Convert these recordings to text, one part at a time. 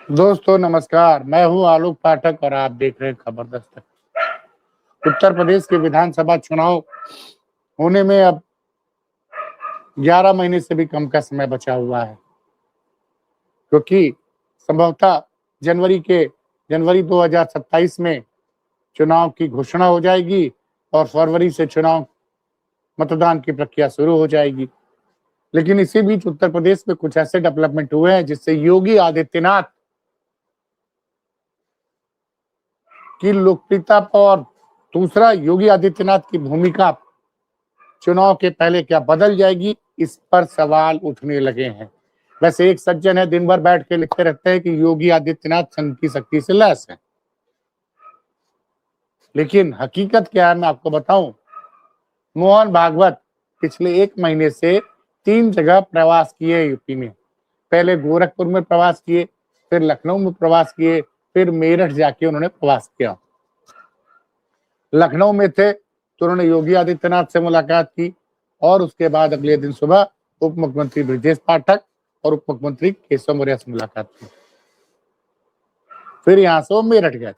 दोस्तों नमस्कार, मैं हूं आलोक पाठक और आप देख रहे हैं खबर दस्तक। उत्तर प्रदेश के विधानसभा चुनाव होने में अब 11 महीने से भी कम का समय बचा हुआ है, क्योंकि संभवतः जनवरी 2027 में चुनाव की घोषणा हो जाएगी और फरवरी से चुनाव मतदान की प्रक्रिया शुरू हो जाएगी। लेकिन इसी बीच उत्तर प्रदेश में कुछ ऐसे डेवलपमेंट हुए हैं जिससे योगी आदित्यनाथ की लोकप्रियता पर और दूसरा योगी आदित्यनाथ की भूमिका चुनाव के पहले क्या बदल जाएगी, इस पर सवाल उठने लगे हैं। वैसे एक सज्जन है, दिन भर बैठ के लिखते रहते हैं कि योगी आदित्यनाथ संघ की शक्ति से लैस है, लेकिन हकीकत क्या है मैं आपको बताऊं। मोहन भागवत पिछले 1 महीने से 3 जगह प्रवास किए यूपी में। पहले गोरखपुर में प्रवास किए, फिर लखनऊ में प्रवास किए, फिर मेरठ जाके उन्होंने प्रवास किया। लखनऊ में थे तो उन्होंने योगी आदित्यनाथ से मुलाकात की और उसके बाद अगले दिन सुबह उप मुख्यमंत्री ब्रजेश पाठक और उप मुख्यमंत्री केशव मौर्य से मुलाकात की। फिर यहां से वो मेरठ गए।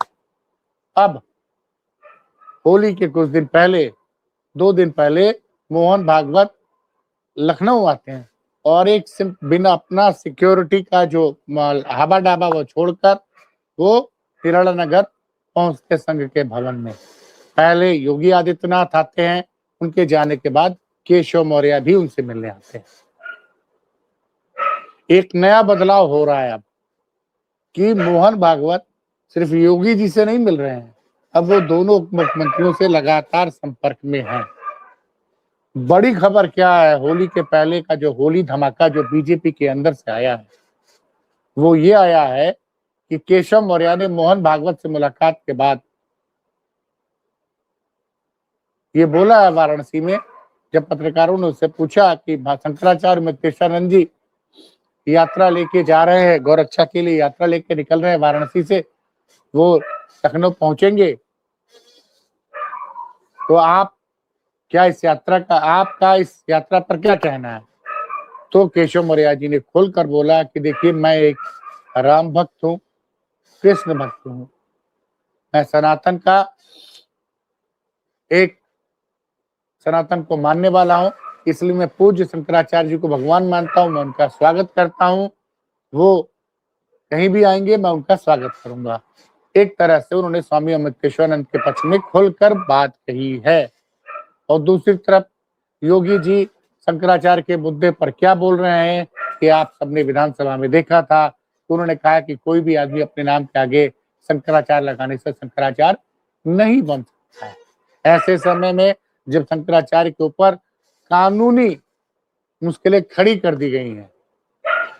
अब होली के कुछ दिन पहले, 2 दिन पहले मोहन भागवत लखनऊ आते हैं और एक बिना अपना सिक्योरिटी का जो हवा डाबा वो छोड़कर वो हिराड़ा नगर पहुंचते संघ के भवन में। पहले योगी आदित्यनाथ आते हैं, उनके जाने के बाद केशव मौर्य भी उनसे मिलने आते हैं। एक नया बदलाव हो रहा है अब कि मोहन भागवत सिर्फ योगी जी से नहीं मिल रहे हैं, अब वो दोनों उप मुख्यमंत्रियों से लगातार संपर्क में हैं। बड़ी खबर क्या है, होली के पहले का जो होली धमाका जो बीजेपी के अंदर से आया है, वो ये आया है कि केशव मौर्य ने मोहन भागवत से मुलाकात के बाद ये बोला है वाराणसी में, जब पत्रकारों ने उससे पूछा कि शंकराचार्य मित्रेशानंद जी यात्रा लेके जा रहे हैं, गौरक्षा के लिए यात्रा लेके निकल रहे हैं वाराणसी से, वो लखनऊ पहुंचेंगे, तो आपका इस यात्रा पर क्या कहना है? तो केशव मौर्य जी ने खोलकर बोला कि देखिए, मैं एक राम भक्त हूँ, कृष्ण भक्त हूँ, मैं सनातन को मानने वाला हूँ, इसलिए मैं पूज्य शंकराचार्य जी को भगवान मानता हूँ, मैं उनका स्वागत करता हूँ, वो कहीं भी आएंगे मैं उनका स्वागत करूंगा। एक तरह से उन्होंने स्वामी अमृतेश्वरानंद के पक्ष में खुलकर बात कही है। और दूसरी तरफ योगी जी शंकराचार्य के मुद्दे पर क्या बोल रहे हैं कि आप सबने विधानसभा में देखा था, तो उन्होंने कहा कि कोई भी आदमी अपने नाम के आगे शंकराचार्य लगाने से शंकराचार्य नहीं बन सकता है। ऐसे समय में जब शंकराचार्य के ऊपर कानूनी मुश्किलें खड़ी कर दी गई हैं,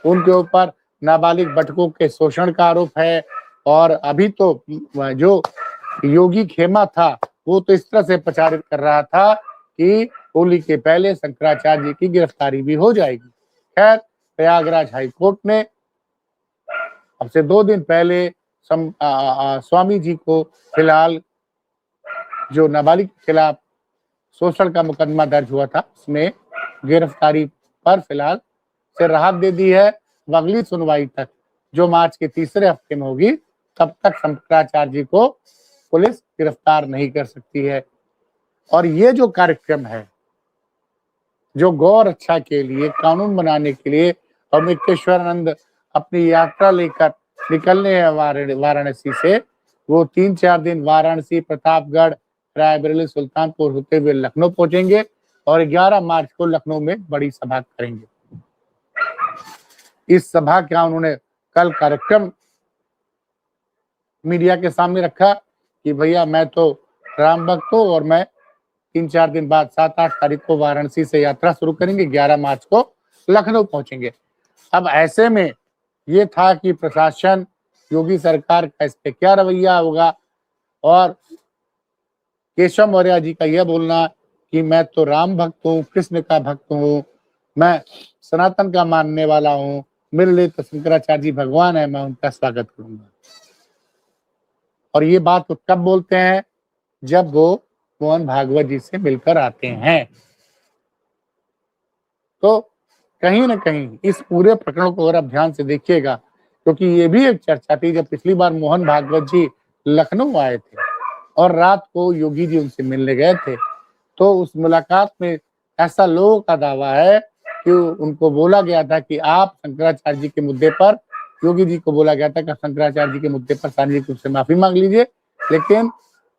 उनके ऊपर नाबालिग बटकों के शोषण का आरोप है, और अभी तो जो योगी खेमा था वो तो इस तरह से प्रचारित कर रहा था कि होली के पहले शंकराचार्य जी की गिरफ्तारी भी हो जाएगी। खैर, प्रयागराज हाईकोर्ट ने अब से 2 दिन पहले स्वामी जी को फिलहाल जो नाबालिग के खिलाफ शोषण का मुकदमा दर्ज हुआ था, उसमें गिरफ्तारी पर फिलहाल से राहत दे दी है। अगली सुनवाई तक, जो मार्च के तीसरे हफ्ते में होगी, तब तक शंकराचार्य जी को पुलिस गिरफ्तार नहीं कर सकती है। और ये जो कार्यक्रम है, जो गौ रक्षा के लिए, कानून बनाने के लिए अमृतेश्वरानंद अपनी यात्रा लेकर निकलने हैं वाराणसी से, वो 3-4 दिन वाराणसी, प्रतापगढ़, रायबरेली, सुल्तानपुर होते हुए लखनऊ पहुंचेंगे और 11 मार्च को लखनऊ में बड़ी सभा करेंगे। इस सभा का उन्होंने कल कार्यक्रम मीडिया के सामने रखा कि भैया, मैं तो राम भक्त हूं और मैं 3-4 दिन बाद 7-8 तारीख को वाराणसी से यात्रा शुरू करेंगे, 11 मार्च को लखनऊ पहुंचेंगे। अब ऐसे में ये था कि प्रशासन, योगी सरकार का इस पे क्या रवैया होगा, और केशव मौर्य जी का यह बोलना कि मैं तो राम भक्त हूँ, कृष्ण का भक्त हूँ, मैं सनातन का मानने वाला हूँ, मेरे लिए तो शंकराचार्य जी भगवान है, मैं उनका स्वागत करूंगा। और ये बात तो कब बोलते हैं, जब वो मोहन भागवत जी से मिलकर आते हैं। तो कहीं ना कहीं इस पूरे प्रकरण को अगर आप ध्यान से देखिएगा, क्योंकि ये भी एक चर्चा थी जब पिछली बार मोहन भागवत जी लखनऊ आए थे और रात को योगी जी उनसे मिलने गए थे, तो उस मुलाकात में ऐसा लोगों का दावा है कि उनको बोला गया था कि आप शंकराचार्य जी के मुद्दे पर, योगी जी को बोला गया था कि शंकराचार्य जी के मुद्दे पर सार्वजनिक रूप से माफी मांग लीजिए, लेकिन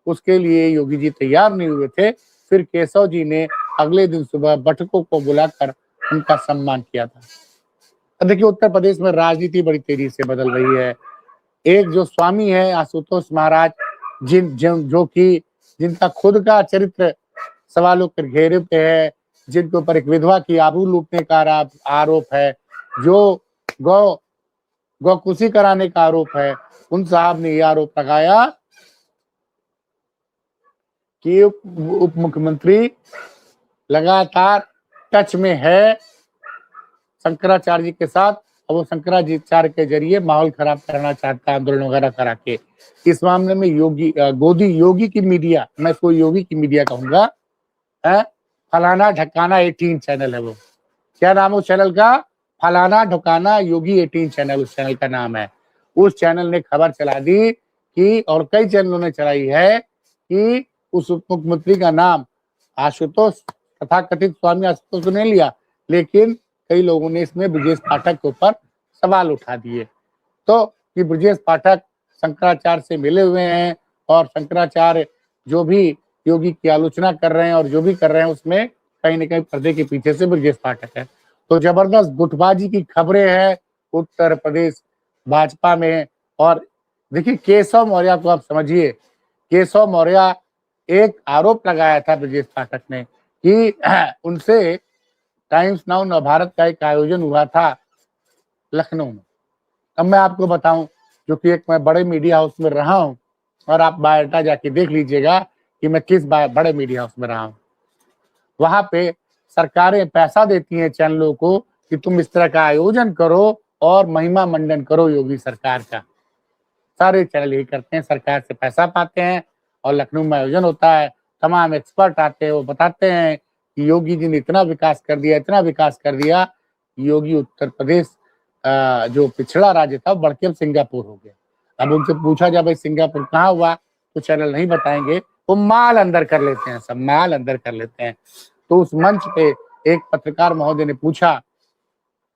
उसके लिए योगी जी तैयार नहीं हुए थे। फिर केशव जी ने अगले दिन सुबह बैठकों को बुलाकर उनका सम्मान किया था। देखिए उत्तर प्रदेश में राजनीति बड़ी तेजी से बदल रही है। एक जो स्वामी है आशुतोष महाराज, जो कि जिनका खुद का चरित्र सवालों के घेरे पे है, जिनके ऊपर एक विधवा की आबरू लूटने का आरोप है, जो गौकुशी कराने का आरोप है, उन साहब ने यह आरोप लगाया कि उप मुख्यमंत्री लगातार टच में है शंकराचार्य जी के साथ और वो शंकराचार्य के जरिए माहौल खराब करना चाहता है आंदोलन वगैरह करा के। इस मामले में योगी की मीडिया, मैं इसको योगी की मीडिया कहूंगा, फलाना ढकाना 18 चैनल है वो। क्या नाम है उस चैनल का? फलाना ढकाना योगी 18 चैनल उस चैनल का नाम है। उस चैनल ने खबर चला दी कि, और कई चैनलों ने चलाई है कि उस उप मुख्यमंत्री का नाम आशुतोष, तथाकथित स्वामी आशुतोष को नहीं लिया, लेकिन कई लोगों ने इसमें ब्रजेश पाठक के ऊपर सवाल उठा दिए। तो कि ब्रजेश पाठक शंकराचार्य से मिले हुए हैं और शंकराचार्य जो भी योगी की आलोचना कर रहे हैं और जो भी कर रहे हैं उसमें कहीं ना कहीं पर्दे के पीछे से ब्रजेश पाठक है। तो जबरदस्त गुटबाजी की खबरें हैं उत्तर प्रदेश भाजपा में। और देखिए केशव मौर्य को आप समझिए, केशव मौर्य एक आरोप लगाया था ब्रजेश पाठक ने कि उनसे टाइम्स नाउ नवभारत का एक आयोजन हुआ था लखनऊ में। अब मैं आपको बताऊं, जो कि एक मैं बड़े मीडिया हाउस में रहा हूं, और आप बायोडाटा जाके देख लीजिएगा कि मैं किस बड़े मीडिया हाउस में रहा हूं। वहां पे सरकारें पैसा देती हैं चैनलों को कि तुम इस तरह का आयोजन करो और महिमा मंडन करो योगी सरकार का। सारे चैनल यही करते हैं, सरकार से पैसा पाते हैं और लखनऊ में आयोजन होता है, तमाम एक्सपर्ट आते हैं, वो बताते हैं कि योगी जी ने इतना विकास कर दिया, इतना विकास कर दिया। योगी उत्तर प्रदेश जो पिछड़ा राज्य था बढ़ के अब सिंगापुर हो गया। अब उनसे पूछा जाए भाई सिंगापुर कहाँ हुआ, तो चैनल नहीं बताएंगे, वो माल अंदर कर लेते हैं, सब माल अंदर कर लेते हैं। तो उस मंच पे एक पत्रकार महोदय ने पूछा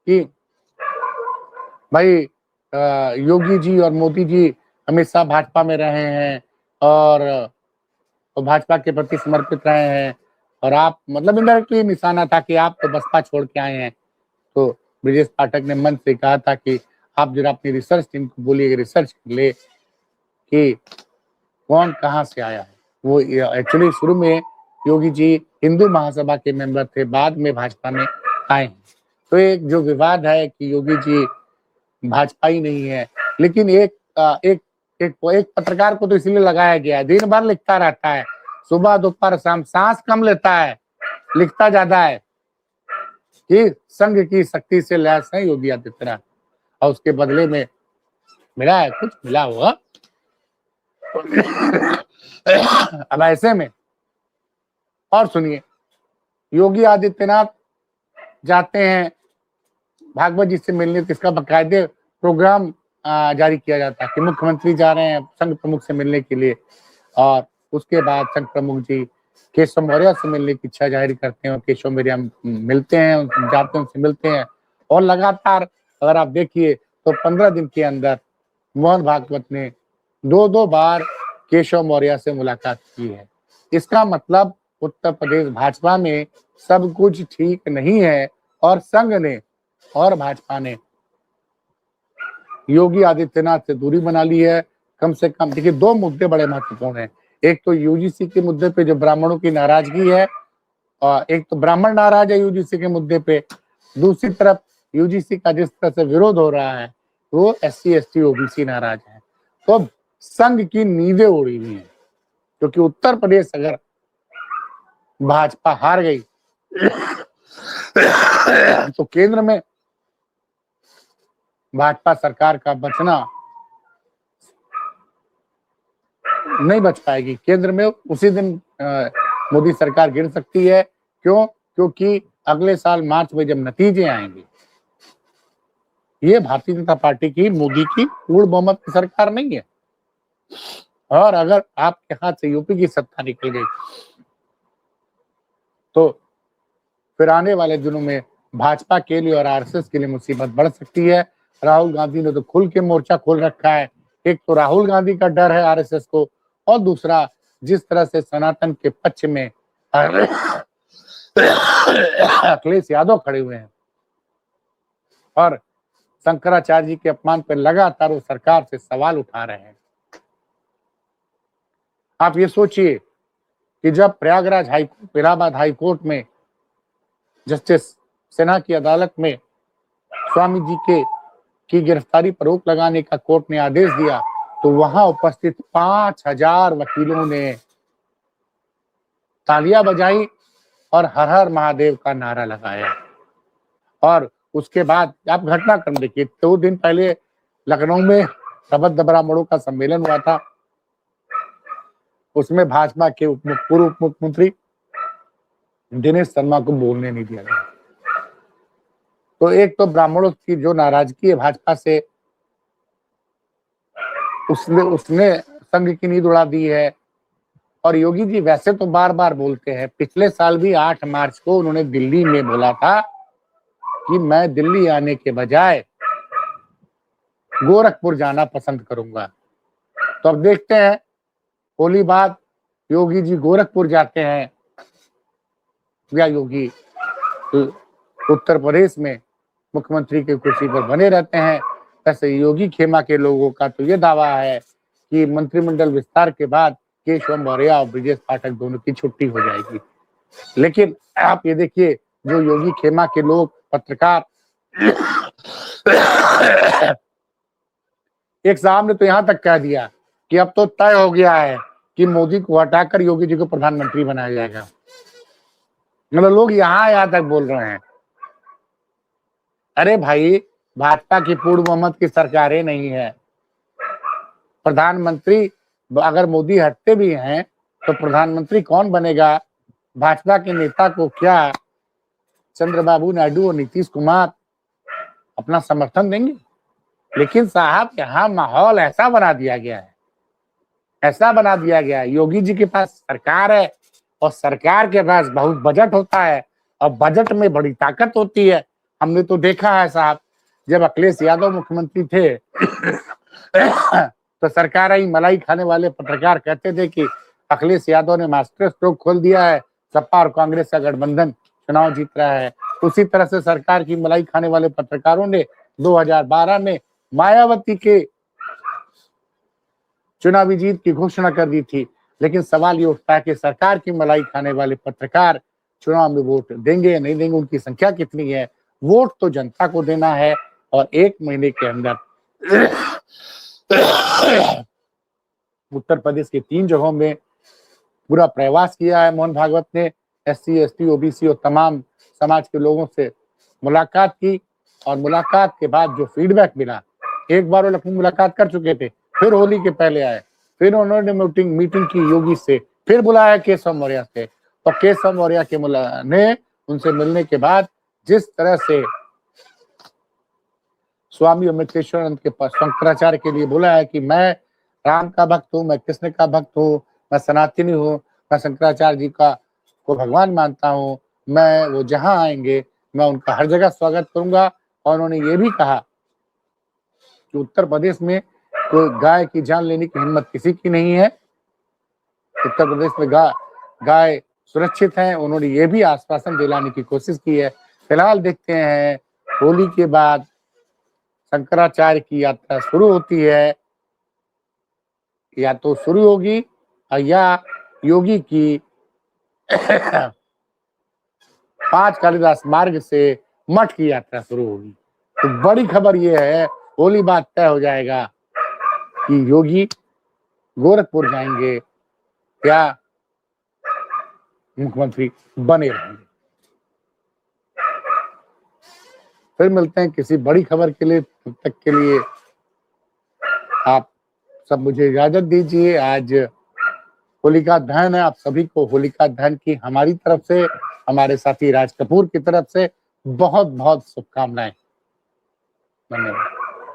कि भाई योगी जी और मोदी जी हमेशा भाजपा में रहे हैं और भाजपा के प्रति समर्पित रहे हैं, और आप, मतलब इनडायरेक्टली निशाना था कि आप तो बसपा छोड़ के आए हैं। तो ब्रजेश पाठक ने मंच से कहा था कि आप जरा अपनी रिसर्च टीम को बोलिए, रिसर्च कर ले कि कौन कहाँ से आया है। वो एक्चुअली शुरू में योगी जी हिंदू महासभा के मेंबर थे, बाद में भाजपा में आए हैं। तो एक जो विवाद है कि योगी जी भाजपा ही नहीं है, लेकिन एक पत्रकार को तो इसलिए लगाया गया है, दिन भर लिखता रहता है, सुबह दोपहर शाम, सांस कम लेता है, लिखता ज्यादा है कि संघ की शक्ति से लैस है योगी आदित्यनाथ, और उसके बदले में मिला है, कुछ मिला होगा। अब ऐसे में और सुनिए, योगी आदित्यनाथ जाते हैं भागवत जी से मिलने, किसका बकायदे प्रोग्राम जारी किया जाता है कि मुख्यमंत्री जा रहे हैं संघ प्रमुख से मिलने के लिए, और उसके बाद संघ प्रमुख जी केशव मौर्य से मिलने की इच्छा जाहिर करते हैं और केशव मौर्य मिलते हैं, जाते हैं, उनसे मिलते हैं। और लगातार अगर आप देखिए तो 15 दिन के अंदर मोहन भागवत ने 2-2 बार केशव मौर्य से मुलाकात की है। इसका मतलब उत्तर प्रदेश भाजपा में सब कुछ ठीक नहीं है, और संघ ने और भाजपा ने योगी आदित्यनाथ से दूरी बना ली है। कम से कम देखिए 2 मुद्दे बड़े महत्वपूर्ण हैं। एक तो यूजीसी के मुद्दे पे जो ब्राह्मणों की नाराजगी है, और एक तो ब्राह्मण नाराज है यूजीसी के मुद्दे पे, दूसरी तरफ यूजीसी का जिस तरह से विरोध हो रहा है वो एससी एसटी ओबीसी नाराज है। तो संघ की नींवें उड़ी हुई है, क्योंकि उत्तर प्रदेश अगर भाजपा हार गई तो केंद्र में भाजपा सरकार का बचना नहीं बच पाएगी। केंद्र में उसी दिन मोदी सरकार गिर सकती है। क्यों? क्योंकि अगले साल मार्च में जब नतीजे आएंगे, ये भारतीय जनता पार्टी की, मोदी की पूर्ण बहुमत की सरकार नहीं है। और अगर आपके हाथ से यूपी की सत्ता निकल गई तो फिर आने वाले दिनों में भाजपा के लिए और आरएसएस के लिए मुसीबत बढ़ सकती है। राहुल गांधी ने तो खुल के मोर्चा खोल रखा है। एक तो राहुल गांधी का डर है आरएसएस को, और दूसरा जिस तरह से सनातन के पक्ष में अखिलेश यादव खड़े हुए हैं और शंकराचार्य जी के अपमान पर लगातार वो सरकार से सवाल उठा रहे हैं। आप ये सोचिए कि जब प्रयागराज हाईकोर्ट, इलाहाबाद हाईकोर्ट में जस्टिस सिन्हा की अदालत में स्वामी जी के की गिरफ्तारी पर रोक लगाने का कोर्ट ने आदेश दिया, तो वहां उपस्थित 5000 वकीलों ने तालियां बजाई और हर हर महादेव का नारा लगाया। और उसके बाद आप घटनाक्रम देखिए, 2 दिन पहले लखनऊ में शबद ब्राह्मणों का सम्मेलन हुआ था। उसमें भाजपा के पूर्व उप मुख्यमंत्री दिनेश शर्मा को बोलने नहीं दिया गया। तो एक तो ब्राह्मणों की जो नाराजगी है भाजपा से, उसने संघ की नींद उड़ा दी है। और योगी जी वैसे तो बार बार बोलते हैं, पिछले साल भी 8 मार्च को उन्होंने दिल्ली में बोला था कि मैं दिल्ली आने के बजाय गोरखपुर जाना पसंद करूंगा। तो अब देखते हैं होली बाद योगी जी गोरखपुर जाते हैं या योगी उत्तर प्रदेश में मुख्यमंत्री की कुर्सी पर बने रहते हैं। वैसे योगी खेमा के लोगों का तो ये दावा है कि मंत्रिमंडल विस्तार के बाद केशव मौर्य और ब्रजेश पाठक दोनों की छुट्टी हो जाएगी। लेकिन आप ये देखिए, जो योगी खेमा के लोग, पत्रकार, एक साहब ने तो यहां तक कह दिया कि अब तो तय हो गया है कि मोदी को हटाकर योगी जी को प्रधानमंत्री बनाया जाएगा। मतलब लोग यहां तक बोल रहे हैं। अरे भाई, भाजपा की पूर्ण बहुमत की सरकारें नहीं है। प्रधानमंत्री अगर मोदी हटते भी हैं तो प्रधानमंत्री कौन बनेगा? भाजपा के नेता को क्या चंद्रबाबू नायडू और नीतीश कुमार अपना समर्थन देंगे? लेकिन साहब, यहाँ माहौल ऐसा बना दिया गया है, ऐसा बना दिया गया है। योगी जी के पास सरकार है और सरकार के पास बहुत बजट होता है और बजट में बड़ी ताकत होती है। हमने तो देखा है साहब, जब अखिलेश यादव मुख्यमंत्री थे तो सरकार आई मलाई खाने वाले पत्रकार कहते थे कि अखिलेश यादव ने मास्टर स्ट्रोक खोल दिया है, सपा और कांग्रेस का गठबंधन चुनाव जीत रहा है। उसी तरह से सरकार की मलाई खाने वाले पत्रकारों ने 2012 में मायावती के चुनावी जीत की घोषणा कर दी थी। लेकिन सवाल ये उठता है कि सरकार की मलाई खाने वाले पत्रकार चुनाव में वोट देंगे या नहीं देंगे, उनकी संख्या कितनी है? वोट तो जनता को देना है। और 1 महीने के अंदर उत्तर प्रदेश के 3 जगहों में पूरा प्रवास किया है मोहन भागवत ने। SC, ST, OBC और तमाम समाज के लोगों से मुलाकात की और मुलाकात के बाद जो फीडबैक मिला, एक बार वो लखनऊ मुलाकात कर चुके थे, फिर होली के पहले आए, फिर उन्होंने मीटिंग की योगी से, फिर बुलाया केशव मौर्य से। और केशव मौर्य के ने उनसे मिलने के बाद जिस तरह से स्वामी अमृतेश्वरानंद के पास शंकराचार्य के लिए बोला है कि मैं राम का भक्त हूँ, मैं कृष्ण का भक्त हूँ, मैं सनातनी हूँ, मैं शंकराचार्य जी को भगवान मानता हूँ, मैं वो जहां आएंगे मैं उनका हर जगह स्वागत करूंगा। और उन्होंने ये भी कहा कि उत्तर प्रदेश में कोई गाय की जान लेने की हिम्मत किसी की नहीं है। उत्तर प्रदेश में गाय सुरक्षित है। उन्होंने ये भी आश्वासन दिलाने की कोशिश की है। फिलहाल देखते हैं होली के बाद शंकराचार्य की यात्रा शुरू होती है, या तो शुरू होगी या योगी की 5 कालिदास मार्ग से मठ की यात्रा शुरू होगी। तो बड़ी खबर यह है, होली बाद तय हो जाएगा कि योगी गोरखपुर जाएंगे या मुख्यमंत्री बने रहेंगे। फिर मिलते हैं किसी बड़ी खबर के लिए। तब तक के लिए आप सब मुझे इजाजत दीजिए। आज होलिका दहन है, आप सभी को होलिका दहन की हमारी तरफ से, हमारे साथी राज कपूर की तरफ से बहुत बहुत शुभकामनाएं। धन्यवाद।